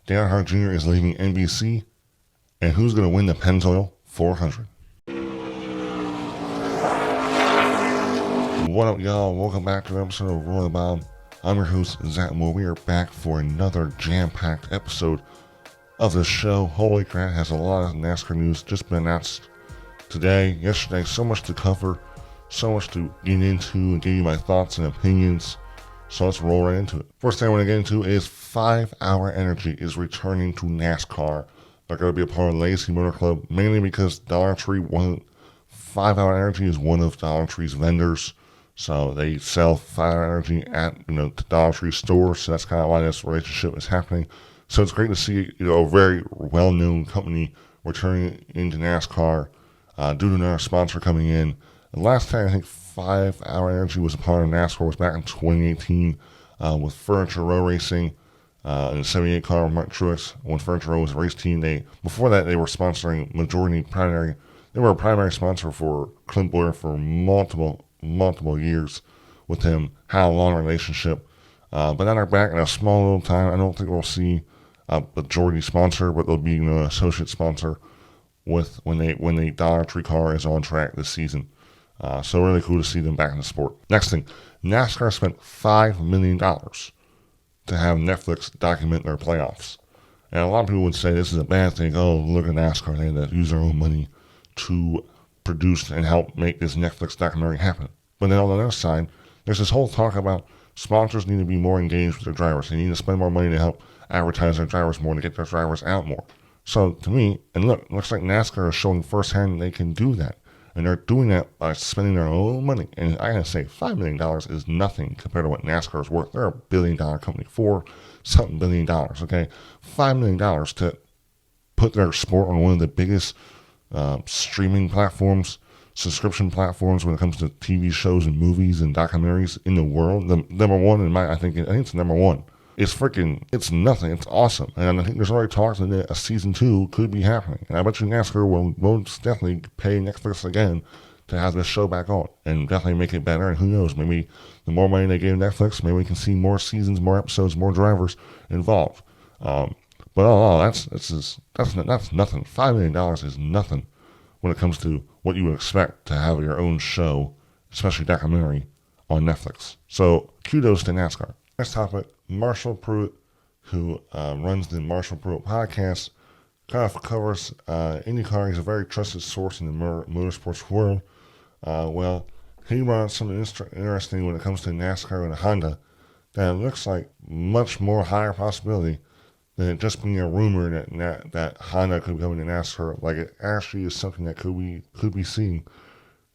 Jr is leaving NBC, and who's going to win the Pennzoil 400? What up, y'all? Welcome back to an episode of Roll the Bomb. I'm your host, Zach Moore. We are back for another jam-packed episode of the show. Holy crap, has a lot of NASCAR news just been announced today, yesterday. So much to cover, so much to get into and give you my thoughts and opinions. So let's roll right into it. First thing I want to get into is 5 Hour Energy is returning to NASCAR. They're going to be a part of Legacy Motor Club, mainly because Dollar Tree, 5 Hour Energy is one of Dollar Tree's vendors. So they sell 5 Hour Energy at the Dollar Tree stores. So that's kind of why this relationship is happening. So it's great to see a very well-known company returning into NASCAR due to another sponsor coming in. The last time I think 5 Hour Energy was a part of NASCAR was back in 2018 with Furniture Row Racing in the 78 car with Mark Truex. When Furniture Row was a race team, before that they were sponsoring They were a primary sponsor for Clint Boyer for multiple years with him. Had a long relationship, but now they're back in a small little time. I don't think we'll see a majority sponsor, but they'll be an associate sponsor with when the Dollar Tree car is on track this season. So really cool to see them back in the sport. Next thing, NASCAR spent $5 million to have Netflix document their playoffs. And a lot of people would say this is a bad thing. Oh, look at NASCAR. They had to use their own money to produce and help make this Netflix documentary happen. But then on the other side, there's this whole talk about sponsors need to be more engaged with their drivers. They need to spend more money to help advertise their drivers more, to get their drivers out more. So to me, and look, it looks like NASCAR is showing firsthand they can do that. And they're doing that by spending their own money. And I gotta say, $5 million is nothing compared to what NASCAR is worth. They're a $1 billion company, $4-something billion, okay? $5 million to put their sport on one of the biggest streaming platforms, subscription platforms when it comes to TV shows and movies and documentaries in the world. The number one I think it's number one. It's nothing. It's awesome. And I think there's already talks that a season 2 could be happening. And I bet you NASCAR will most definitely pay Netflix again to have this show back on and definitely make it better. And who knows, maybe the more money they give Netflix, maybe we can see more seasons, more episodes, more drivers involved. But that's nothing. $5 million is nothing when it comes to what you would expect to have your own show, especially documentary, on Netflix. So kudos to NASCAR. Next topic, Marshall Pruitt, who runs the Marshall Pruitt podcast, kind of covers IndyCar. He's a very trusted source in the motorsports world. Well, he brought something interesting when it comes to NASCAR and Honda that looks like much more higher possibility than it just being a rumor that Honda could be coming to NASCAR. Like it actually is something that could be seen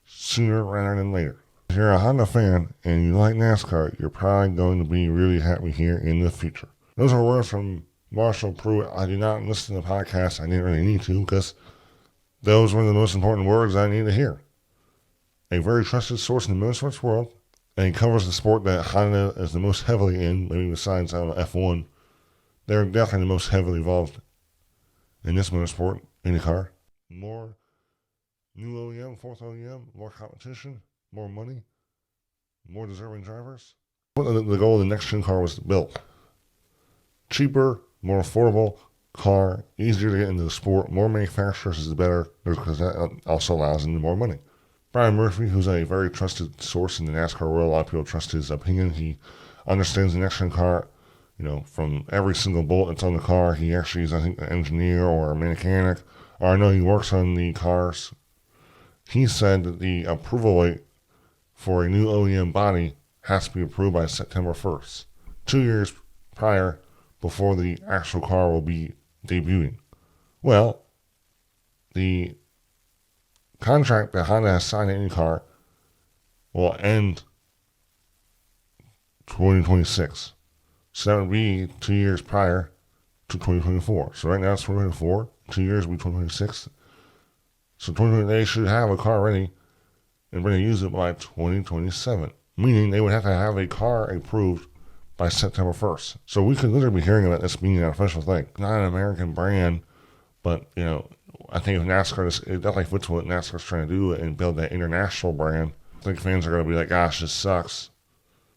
sooner rather than later. If you're a Honda fan and you like NASCAR, you're probably going to be really happy here in the future. Those are words from Marshall Pruitt. I did not listen to the podcast. I didn't really need to because those were the most important words I need to hear. A very trusted source in the motorsports world, and he covers the sport that Honda is the most heavily in, maybe besides F1. They're definitely the most heavily involved in this motorsport, IndyCar. More new OEM, fourth OEM, more competition, more money, more deserving drivers. The goal of the next-gen car was to build cheaper, more affordable car, easier to get into the sport. More manufacturers is better because that also allows them more money. Brian Murphy, who's a very trusted source in the NASCAR world, a lot of people trust his opinion. He understands the next-gen car, from every single bolt that's on the car. He actually is, I think, an engineer or a mechanic, or I know he works on the cars. He said that the approval rate for a new OEM body has to be approved by September 1st, 2 years prior, before the actual car will be debuting. Well, the contract that Honda has signed in IndyCar will end 2026. So that would be 2 years prior to 2024. So right now it's 2024. 2 years will be 2026. So 2020, they should have a car ready and ready to use it by 2027. Meaning they would have to have a car approved by September 1st. So we could literally be hearing about this being an official thing. Not an American brand, but, I think if NASCAR, it definitely fits what NASCAR's trying to do and build that international brand. I think fans are going to be like, gosh, this sucks.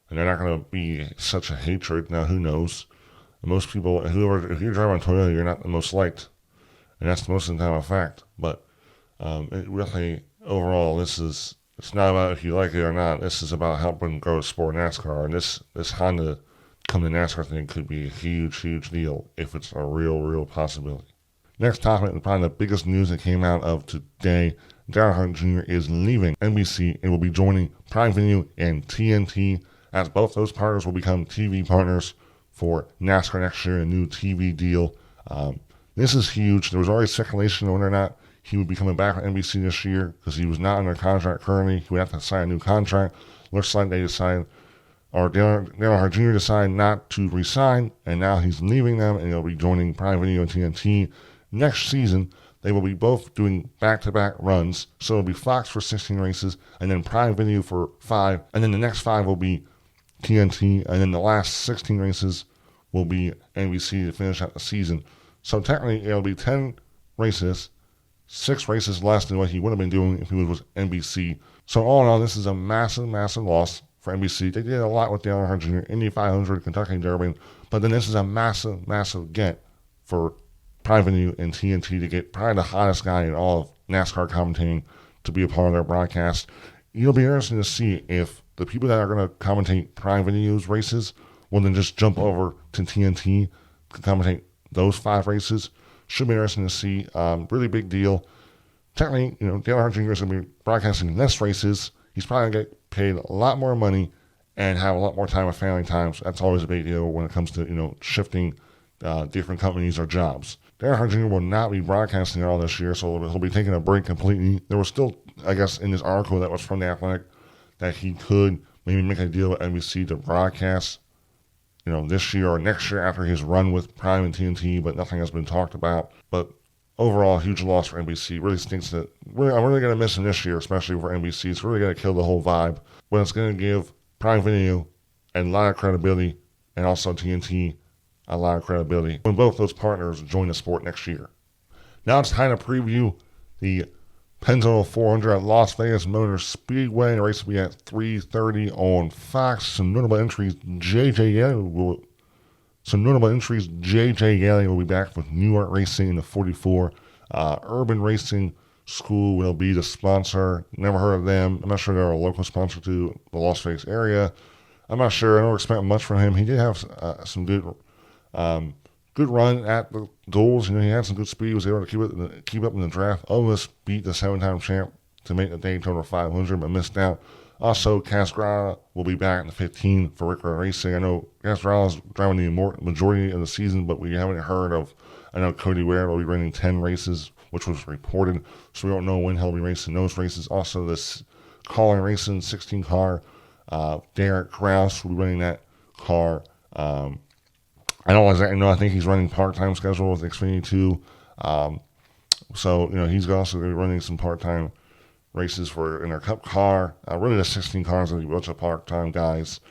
And they're not going to be such a hatred. Now, who knows? And most people, if you're driving a Toyota, you're not the most liked. And that's most of the time a fact. But it really, overall, it's not about if you like it or not. This is about helping grow the sport of NASCAR. And this Honda coming to NASCAR thing could be a huge, huge deal if it's a real, real possibility. Next topic, and probably the biggest news that came out of today, Dale Earnhardt Jr. is leaving NBC and will be joining Prime Video and TNT, as both those partners will become TV partners for NASCAR next year, a new TV deal. This is huge. There was already speculation on whether or not he would be coming back on NBC this year because he was not under contract currently. He would have to sign a new contract. Looks like they decided, or Dale Earnhardt Jr. decided not to resign, and now he's leaving them, and he'll be joining Prime Video and TNT. Next season, they will be both doing back-to-back runs. So it'll be Fox for 16 races, and then Prime Video for 5, and then the next 5 will be TNT, and then the last 16 races will be NBC to finish out the season. So technically, it'll be 10 races, 6 races less than what he would have been doing if he was NBC. So all in all, this is a massive, massive loss for NBC. They did a lot with Dale Earnhardt Jr., Indy 500, Kentucky Derby, but then this is a massive, massive get for Prime Video and TNT to get probably the hottest guy in all of NASCAR commentating to be a part of their broadcast. It'll be interesting to see if the people that are going to commentate Prime Video's races will then just jump over to TNT to commentate those 5 races. Should be interesting to see. Really big deal. Technically, Dale Earnhardt Jr. is going to be broadcasting less races. He's probably going to get paid a lot more money and have a lot more time with family time. So that's always a big deal when it comes to, shifting different companies or jobs. Dale Earnhardt Jr. will not be broadcasting at all this year, so he'll be taking a break completely. There was still, I guess, in this article that was from The Athletic, that he could maybe make a deal with NBC to broadcast, this year or next year after his run with Prime and TNT, but nothing has been talked about. But overall, huge loss for NBC. Really stinks that I'm really going to miss him this year, especially for NBC. It's really going to kill the whole vibe, but it's going to give Prime Video a lot of credibility, and also TNT a lot of credibility when both those partners join the sport next year. Now it's time to preview the pennzoil 400 at Las Vegas Motor Speedway. The race will be at 3:30 on Fox. Some notable entries: JJ Yeley will be back with New York Racing in the 44. Urban Racing School will be the sponsor. Never heard of them. I'm not sure they're a local sponsor to the Las Vegas area. I'm not sure. I don't expect much from him. He did have some good run at the duels. He had some good speed. He was able to keep up in the draft. Almost beat the 7-time champ to make the Daytona 500, but missed out. Also, Casgrada will be back in the 15 for Rick Racing. I know Casgrada is driving the majority of the season, but we haven't heard of. I know Cody Ware will be running 10 races, which was reported, so we don't know when he'll be racing those races. Also, this Calling Racing 16 car, Derek Kraus will be running that car. I don't exactly know. I think he's running part-time schedule with Xfinity 2. So, he's also going to be running some part-time races in their Cup car. Really, the 16 cars will be a bunch of part-time guys.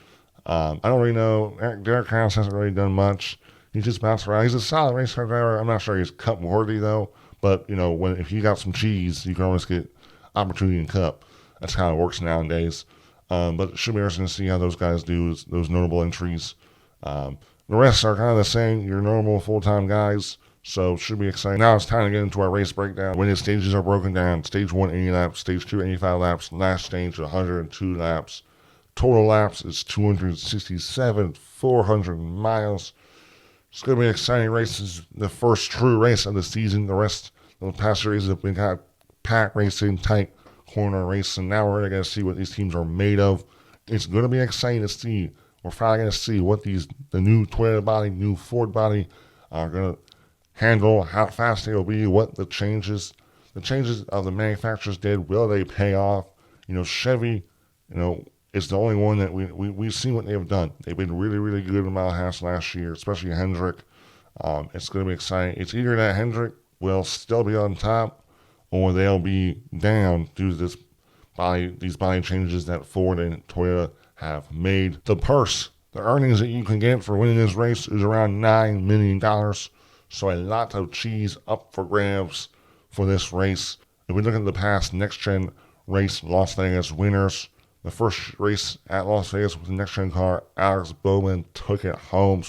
I don't really know. Derek Kraus hasn't really done much. He just bounced around. He's a solid race car driver. I'm not sure he's Cup worthy, though. But, if you got some cheese, you can always get opportunity in Cup. That's how it works nowadays. But it should be interesting to see how those guys do, those notable entries. The rest are kind of the same, your normal full-time guys, so it should be exciting. Now it's time to get into our race breakdown. When the stages are broken down, stage 1, 80 laps, stage 2, 85 laps, last stage, 102 laps. Total laps is 267, 400 miles. It's going to be an exciting race. This is the first true race of the season. The rest of the past races have been kind of pack racing, tight corner racing. Now we're going to see what these teams are made of. It's going to be exciting to see. We're finally going to see what the new Toyota body, new Ford body are going to handle, how fast they will be, what the changes of the manufacturers did, will they pay off? Chevy, is the only one that we've seen what they've done. They've been really, really good in Mile House last year, especially Hendrick. It's going to be exciting. It's either that Hendrick will still be on top or they'll be down due to these body changes that Ford and Toyota have made. The purse, the earnings that you can get for winning this race is around $9 million. So a lot of cheese up for grabs for this race. If we look at the past next-gen race Las Vegas winners, the first race at Las Vegas with the next-gen car, Alex Bowman took it home.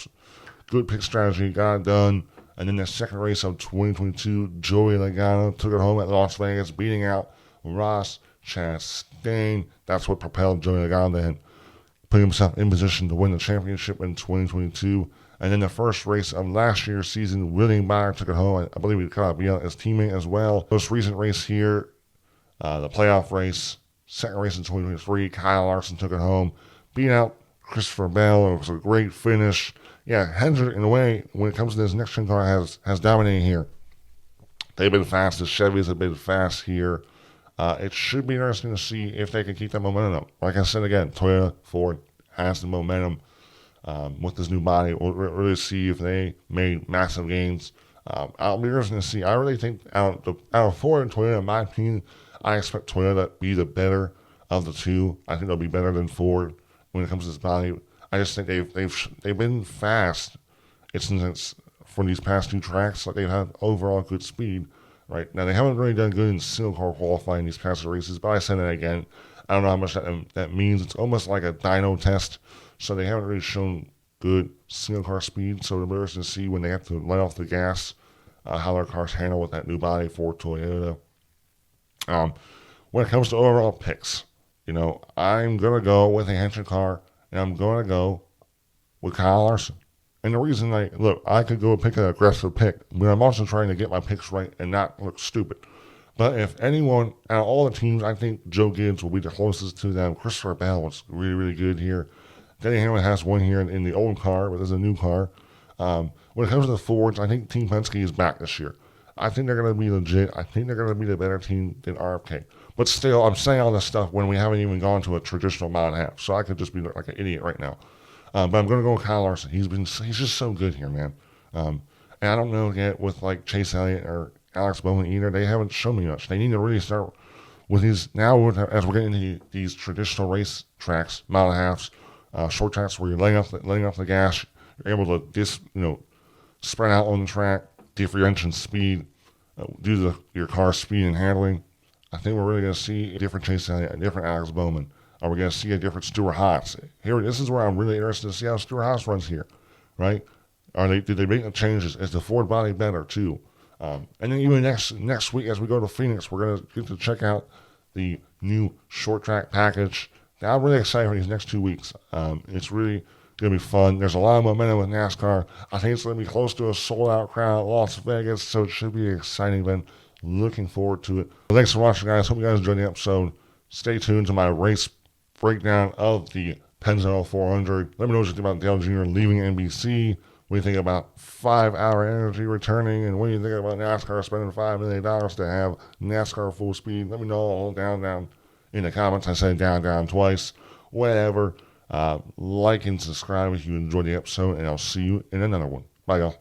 good pick strategy, got it done. And then the second race of 2022, Joey Logano took it home at Las Vegas, beating out Ross Chastain. That's what propelled Joey Logano to put himself in position to win the championship in 2022. And then the first race of last year's season, William Byron took it home. I believe he cut out his teammate as well. Most recent race here, the playoff race, second race in 2023, Kyle Larson took it home, beat out Christopher Bell. It was a great finish. Yeah, Hendrick, in a way, when it comes to this next-gen car, has dominated here. They've been fast. The Chevys have been fast here. It should be interesting to see if they can keep that momentum up. Like I said again, Toyota, Ford has the momentum with this new body. We'll really see if they made massive gains. I'll be interested to see. I really think out of Ford and Toyota, in my opinion, I expect Toyota to be the better of the two. I think they'll be better than Ford when it comes to this body. I just think they've been fast. It's for these past two tracks, like they've had overall good speed. Right now, they haven't really done good in single car qualifying these past races. But I said that again. I don't know how much that means. It's almost like a dyno test. So they haven't really shown good single car speed. So we're interested to see when they have to let off the gas, how their cars handle with that new body for Toyota. When it comes to overall picks, I'm going to go with a Hendrick car, and I'm going to go with Kyle Larson. And the reason I could go pick an aggressive pick, but I'm also trying to get my picks right and not look stupid. But if anyone, out of all the teams, I think Joe Gibbs will be the closest to them. Christopher Bell was really, really good here. Denny Hamlin has one here in the old car, but there's a new car. When it comes to the Fords, I think Team Penske is back this year. I think they're going to be legit. I think they're going to be the better team than RFK. But still, I'm saying all this stuff when we haven't even gone to a traditional mile and a half. So I could just be like an idiot right now. But I'm going to go with Kyle Larson. He's just so good here, man. And I don't know yet with like Chase Elliott or Alex Bowman either. They haven't shown me much. They need to really start with these now as we're getting into these traditional race tracks, mile and a halves, short tracks where you're laying off the gas. You're able to spread out on the track, differentiate speed, due to your car's speed and handling. I think we're really going to see a different Chase Elliott, a different Alex Bowman. Are we going to see a different Stuart Haas? This is where I'm really interested to see how Stuart Haas runs here, right? Did they make the changes? Is the Ford body better too? And then even next week as we go to Phoenix, we're going to get to check out the new short track package. Now I'm really excited for these next 2 weeks. It's really going to be fun. There's a lot of momentum with NASCAR. I think it's going to be close to a sold-out crowd at Las Vegas, so it should be an exciting event. Looking forward to it. Well, thanks for watching, guys. Hope you guys enjoyed the episode. Stay tuned to my race breakdown of the pennzoil 400. Let me know what you think about Dale Jr. leaving NBC. What do you think about 5-hour energy returning? And what do you think about NASCAR spending $5 million to have NASCAR full speed? Let me know all down in the comments. I said down twice. Whatever. Like and subscribe if you enjoyed the episode, and I'll see you in another one. Bye, y'all.